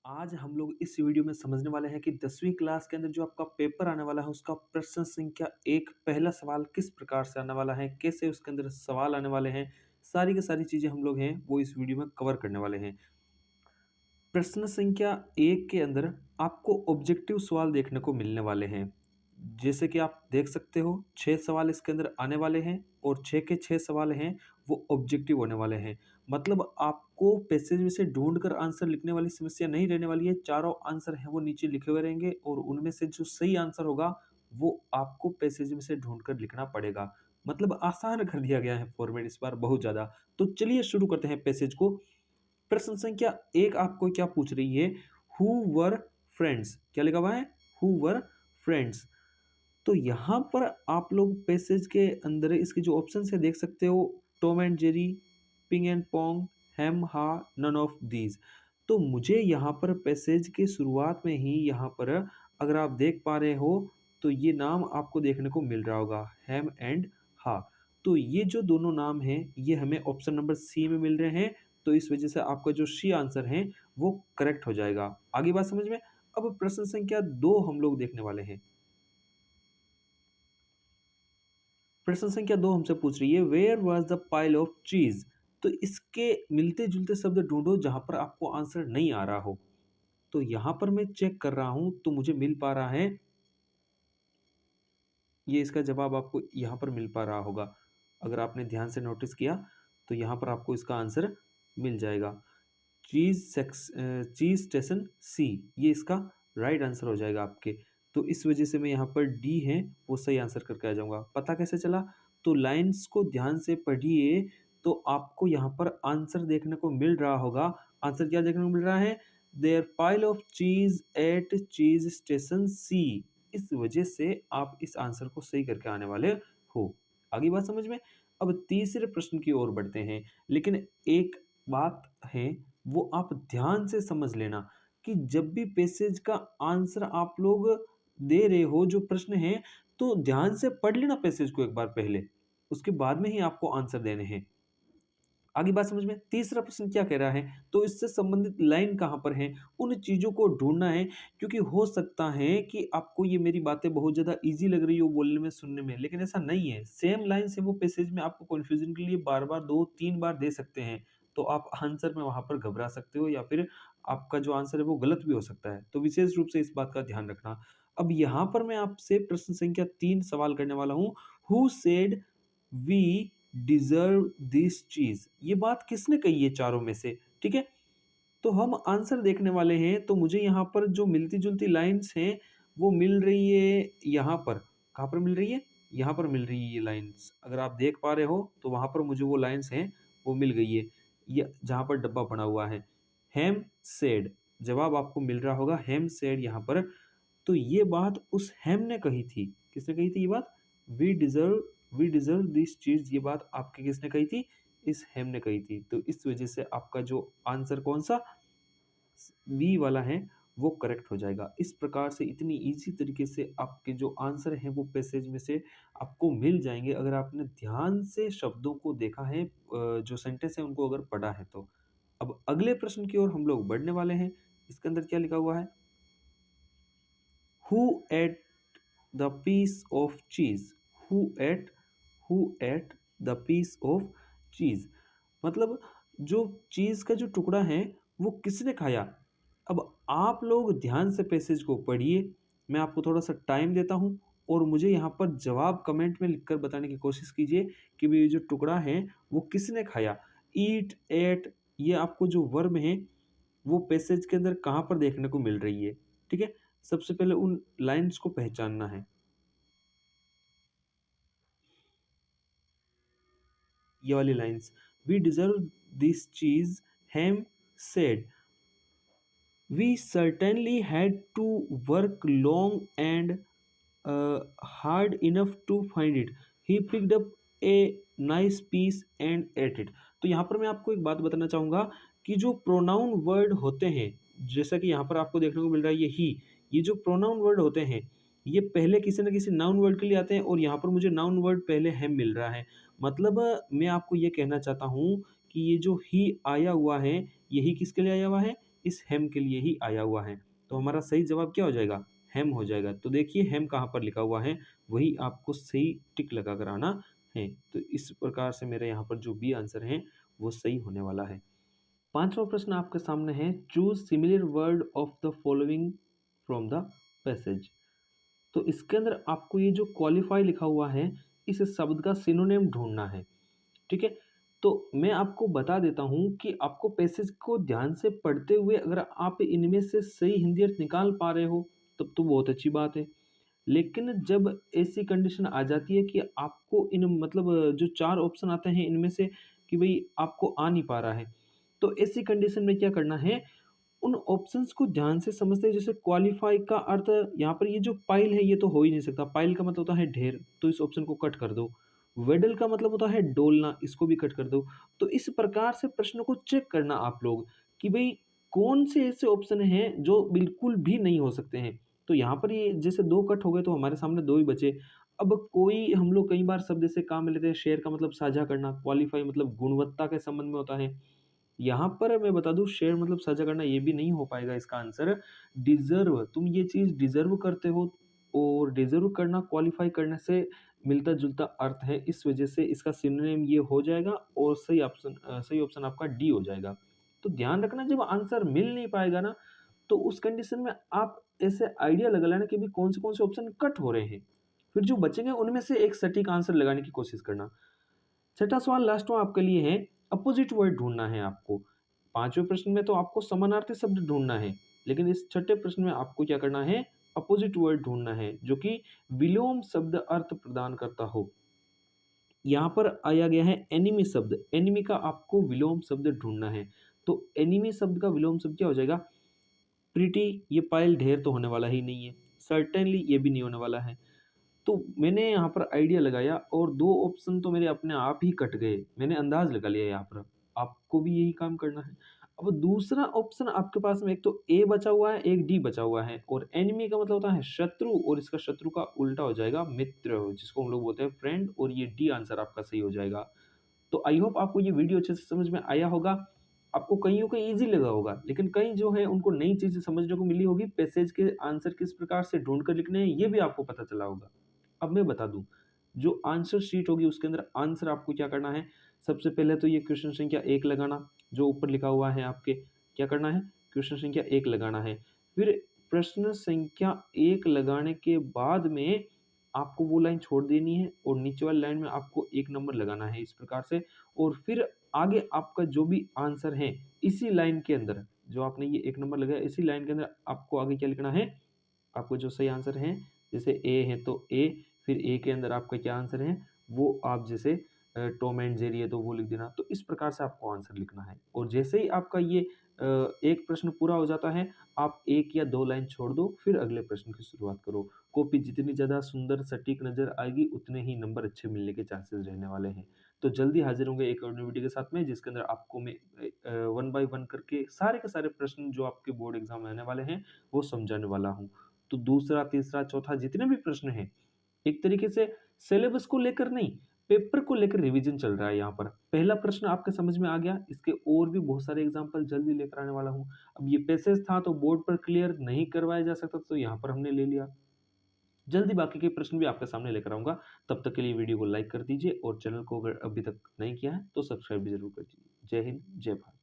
आज हम लोग इस वीडियो में समझने वाले हैं कि 10वीं क्लास के अंदर जो आपका पेपर आने वाला है उसका प्रश्न संख्या 1 पहला सवाल किस प्रकार से आने वाला है, कैसे उसके अंदर सवाल आने वाले हैं, सारी की सारी चीज़ें हम लोग हैं वो इस वीडियो में कवर करने वाले हैं। प्रश्न संख्या 1 के अंदर आपको ऑब्जेक्टिव सवाल देखने को मिलने वाले हैं। जैसे कि आप देख सकते हो 6 सवाल इसके अंदर आने वाले हैं और 6 के 6 सवाल हैं वो ऑब्जेक्टिव होने वाले हैं। मतलब आपको पैसेज में से ढूँढकर आंसर लिखने वाली समस्या नहीं रहने वाली है, चारों आंसर हैं वो नीचे लिखे हुए रहेंगे और उनमें से जो सही आंसर होगा वो आपको पैसेज में से ढूँढकर लिखना पड़ेगा। मतलब आसान कर दिया गया है फॉर्मेट इस बार बहुत ज़्यादा। तो चलिए शुरू करते हैं पैसेज को। प्रश्न संख्या 1 आपको क्या पूछ रही है? हू वर फ्रेंड्स? क्या लिखा हुआ है? हू वर फ्रेंड्स। तो यहाँ पर आप लोग पैसेज के अंदर इसके जो ऑप्शंस है देख सकते हो, Tom and Jerry, ping and pong, हैम हा, नन ऑफ दीज। तो मुझे यहाँ पर पैसेज के शुरुआत में ही यहाँ पर अगर आप देख पा रहे हो तो ये नाम आपको देखने को मिल रहा होगा, हैम एंड हा। तो ये जो दोनों नाम हैं ये हमें ऑप्शन नंबर सी में मिल रहे हैं। तो इस वजह से आपका जो सी आंसर है वो करेक्ट हो जाएगा। आगे बात समझ में। अब प्रश्न संख्या 2 हम लोग देखने वाले हैं। प्रश्न संख्या 2 हमसे पूछ रही है where was the pile of cheese. तो इसके मिलते जुलते शब्द ढूंढो जहां पर आपको आंसर नहीं आ रहा हो। तो यहां पर मैं चेक कर रहा हूं तो मुझे मिल पा रहा है, ये इसका जवाब आपको यहां पर मिल पा रहा होगा। अगर आपने ध्यान से नोटिस किया तो यहां पर आपको इसका आंसर मिल जाएगा। चीज स्टेशन सी, ये इसका राइट आंसर हो जाएगा आपके। तो इस वजह से मैं यहाँ पर डी है वो सही आंसर करके आ जाऊंगा। पता कैसे चला? तो लाइंस को ध्यान से पढ़िए तो आपको यहाँ पर आंसर देखने को मिल रहा होगा। आंसर क्या देखने को मिल रहा है? देयर पाइल ऑफ चीज एट चीज स्टेशन सी। इस वजह से आप इस आंसर को सही करके आने वाले हो। आगे बात समझ में। अब तीसरे प्रश्न की ओर बढ़ते हैं, लेकिन एक बात है वो आप ध्यान से समझ लेना कि जब भी पैसेज का आंसर आप लोग दे रहे हो जो प्रश्न है तो ध्यान से पढ़ लेना पैसेज को एक बार पहले, उसके बाद में ही आपको आंसर देने हैं। आगे बात समझ में। तीसरा प्रश्न क्या कह रहा है? तो इससे संबंधित लाइन कहाँ पर है उन चीजों को ढूंढना है। क्योंकि हो सकता है कि आपको ये मेरी बातें बहुत ज्यादा इजी लग रही हो बोलने में सुनने में, लेकिन ऐसा नहीं है। सेम लाइन से वो पैसेज में आपको कंफ्यूजन के लिए बार बार 2-3 बार दे सकते हैं। तो आप आंसर में वहां पर घबरा सकते हो या फिर आपका जो आंसर है वो गलत भी हो सकता है। तो विशेष रूप से इस बात का ध्यान रखना। अब यहाँ पर मैं आपसे प्रश्न संख्या 3 सवाल करने वाला हूँ। Who said we deserve this cheese? ये बात किसने कही है चारों में से? ठीक है, तो हम आंसर देखने वाले हैं। तो मुझे यहाँ पर जो मिलती जुलती लाइंस हैं वो मिल रही है यहाँ पर। कहाँ पर मिल रही है? यहाँ पर मिल रही है ये लाइंस। अगर आप देख पा रहे हो तो वहां पर मुझे वो लाइंस हैं वो मिल गई है, ये जहाँ पर डब्बा बना हुआ है हैम सेड। जवाब आपको मिल रहा होगा हैम सेड यहाँ पर। तो ये बात उस हैम ने कही थी। किसने कही थी ये बात? We deserve we deserve this cheese, ये बात आपके किसने कही थी? इस हैम ने कही थी। तो इस वजह से आपका जो आंसर कौन सा बी वाला है वो करेक्ट हो जाएगा। इस प्रकार से इतनी इजी तरीके से आपके जो आंसर हैं वो पैसेज में से आपको मिल जाएंगे अगर आपने ध्यान से शब्दों को देखा है, जो सेंटेंस है उनको अगर पढ़ा है तो। अब अगले प्रश्न की ओर हम लोग बढ़ने वाले हैं। इसके अंदर क्या लिखा हुआ है? Who ate the piece of cheese? Who ate who ate the piece of cheese. मतलब जो चीज का जो टुकड़ा है वो किसने खाया? अब आप लोग ध्यान से पैसेज को पढ़िए। मैं आपको थोड़ा सा टाइम देता हूं और मुझे यहाँ पर जवाब कमेंट में लिखकर बताने की कोशिश कीजिए कि ये जो टुकड़ा है वो किसने खाया। ईट, एट, ये आपको जो वर्ब है वो पैसेज के अंदर कहाँ पर देखने को मिल रही है। ठीक है, सबसे पहले उन लाइंस को पहचानना है। ये वाली lines, we deserve this cheese, Ham said, we certainly had to work long and hard enough to find it. He picked up a nice piece and ate it. तो यहाँ पर मैं आपको एक बात बताना चाहूँगा कि जो प्रोनाउन वर्ड होते हैं, जैसा कि यहाँ पर आपको देखने को मिल रहा है ये ही, ये जो प्रोनाउन वर्ड होते हैं ये पहले किसी न किसी नाउन वर्ड के लिए आते हैं और यहाँ पर मुझे नाउन वर्ड पहले हैम मिल रहा है। मतलब मैं आपको ये कहना चाहता हूँ कि ये जो ही आया हुआ है यही किसके लिए आया हुआ है? इस हेम के लिए ही आया हुआ है। तो हमारा सही जवाब क्या हो जाएगा? हेम हो जाएगा। तो देखिए हेम कहाँ पर लिखा हुआ है, वही आपको सही टिक लगा कर आना है। तो इस प्रकार से मेरा यहाँ पर जो बी आंसर है वो सही होने वाला है। पांचवा प्रश्न आपके सामने है, choose similar word of the following from the passage. तो इसके अंदर आपको ये जो क्वालिफाई लिखा हुआ है, इस शब्द का सिनोनिम ढूंढना है। ठीक है, तो मैं आपको बता देता हूं कि आपको पैसेज को ध्यान से पढ़ते हुए अगर आप इनमें से सही हिंदी अर्थ निकाल पा रहे हो तब तो बहुत अच्छी बात है। लेकिन जब ऐसी कंडीशन आ जाती है कि आपको इन मतलब जो चार ऑप्शन आते हैं इनमें से कि भाई आपको आ नहीं पा रहा है, तो ऐसी कंडीशन में क्या करना है, उन ऑप्शंस को ध्यान से समझते हैं। जैसे क्वालिफाई का अर्थ यहाँ पर ये जो पाइल है ये तो हो ही नहीं सकता, पाइल का मतलब होता है ढेर, तो इस ऑप्शन को कट कर दो। वेडल का मतलब होता है डोलना, इसको भी कट कर दो। तो इस प्रकार से प्रश्न को चेक करना आप लोग कि भाई कौन से ऐसे ऑप्शन हैं जो बिल्कुल भी नहीं हो सकते हैं। तो यहाँ पर ये जैसे दो कट हो गए तो हमारे सामने दो ही बचे। अब कोई हम लोग कई बार शब्द ऐसे काम में लेते हैं, शेयर का मतलब साझा करना, क्वालिफाई मतलब गुणवत्ता के संबंध में होता है। यहाँ पर मैं बता दूं शेयर मतलब साझा करना, ये भी नहीं हो पाएगा इसका आंसर। डिजर्व, तुम ये चीज डिजर्व करते हो, और डिजर्व करना क्वालिफाई करने से मिलता जुलता अर्थ है, इस वजह से इसका सिनोनिम ये हो जाएगा और सही ऑप्शन आपका डी हो जाएगा। तो ध्यान रखना जब आंसर मिल नहीं पाएगा ना, तो उस कंडीशन में आप ऐसे आइडिया लगा लेना कि भी कौन से ऑप्शन कट हो रहे हैं, फिर जो बचेंगे उनमें से एक सटीक आंसर लगाने की कोशिश करना। छठा सवाल लास्ट में आपके लिए है, अपोजिट वर्ड ढूंढना है आपको। पांचवें प्रश्न में तो आपको समानार्थी शब्द ढूंढना है, लेकिन इस छठे प्रश्न में आपको क्या करना है, अपोजिट वर्ड ढूंढना है जो कि विलोम शब्द अर्थ प्रदान करता हो। यहाँ पर आया गया है एनिमी शब्द, एनिमी का आपको विलोम शब्द ढूंढना है। तो एनिमी शब्द का विलोम शब्द क्या हो जाएगा? प्रीटी, ये पाइल ढेर तो होने वाला ही नहीं है, सर्टेनली ये भी नहीं होने वाला है। तो मैंने यहाँ पर आइडिया लगाया और दो ऑप्शन तो मेरे अपने आप ही कट गए, मैंने अंदाज लगा लिया यहाँ पर। आपको भी यही काम करना है। अब दूसरा ऑप्शन आपके पास में एक तो ए बचा हुआ है, एक डी बचा हुआ है, और एनिमी का मतलब होता है शत्रु, और इसका शत्रु का उल्टा हो जाएगा मित्र, जिसको हम लोग बोलते हैं फ्रेंड, और ये डी आंसर आपका सही हो जाएगा। तो आई होप आपको ये वीडियो अच्छे से समझ में आया होगा। आपको कईयों को ईज़ी लगा होगा, लेकिन कई जो है उनको नई चीज़ें समझने को मिली होगी। पैसेज के आंसर किस प्रकार से ढूँढ कर लिखने हैं, ये भी आपको पता चला होगा। अब मैं बता दूँ, जो आंसर शीट होगी उसके अंदर आंसर आपको क्या करना है, सबसे पहले तो ये क्वेश्चन संख्या 1 लगाना, जो ऊपर लिखा हुआ है आपके, क्या करना है? क्वेश्चन संख्या 1 लगाना है। फिर प्रश्न संख्या 1 लगाने के बाद में आपको वो लाइन छोड़ देनी है और नीचे वाली लाइन में आपको 1 नंबर लगाना है इस प्रकार से, और फिर आगे आपका जो भी आंसर है, इसी लाइन के अंदर जो आपने ये 1 नंबर लगाया, इसी लाइन के अंदर आपको आगे क्या लिखना है, आपको जो सही आंसर है, जैसे ए है तो ए, फिर ए के अंदर आपका क्या आंसर है, वो आप जैसे टॉम एंड जेरी है तो वो लिख देना। तो इस प्रकार से आपको आंसर लिखना है, और जैसे ही आपका ये एक प्रश्न पूरा हो जाता है, आप 1 या 2 लाइन छोड़ दो, फिर अगले प्रश्न की शुरुआत करो। कॉपी जितनी ज़्यादा सुंदर सटीक नज़र आएगी, उतने ही नंबर अच्छे मिलने के चांसेस रहने वाले हैं। तो जल्दी हाज़िर होंगे एक और नई वीडियो के साथ में, जिसके अंदर आपको मैं वन बाय वन करके सारे के सारे प्रश्न जो आपके बोर्ड एग्ज़ाम में आने वाले हैं, वो समझाने वाला हूँ। तो दूसरा, तीसरा, चौथा जितने भी प्रश्न हैं, एक तरीके से सिलेबस को लेकर नहीं, पेपर को लेकर रिवीजन चल रहा है यहाँ पर। पहला प्रश्न आपके समझ में आ गया, इसके और भी बहुत सारे एग्जाम्पल जल्दी लेकर आने वाला हूँ। अब ये पैसेज था तो बोर्ड पर क्लियर नहीं करवाया जा सकता, तो यहाँ पर हमने ले लिया। जल्दी बाकी के प्रश्न भी आपके सामने लेकर आऊँगा। तब तक के लिए वीडियो को लाइक कर दीजिए, और चैनल को अगर अभी तक नहीं किया है तो सब्सक्राइब भी ज़रूर कर दीजिए। जय हिंद, जय भारत।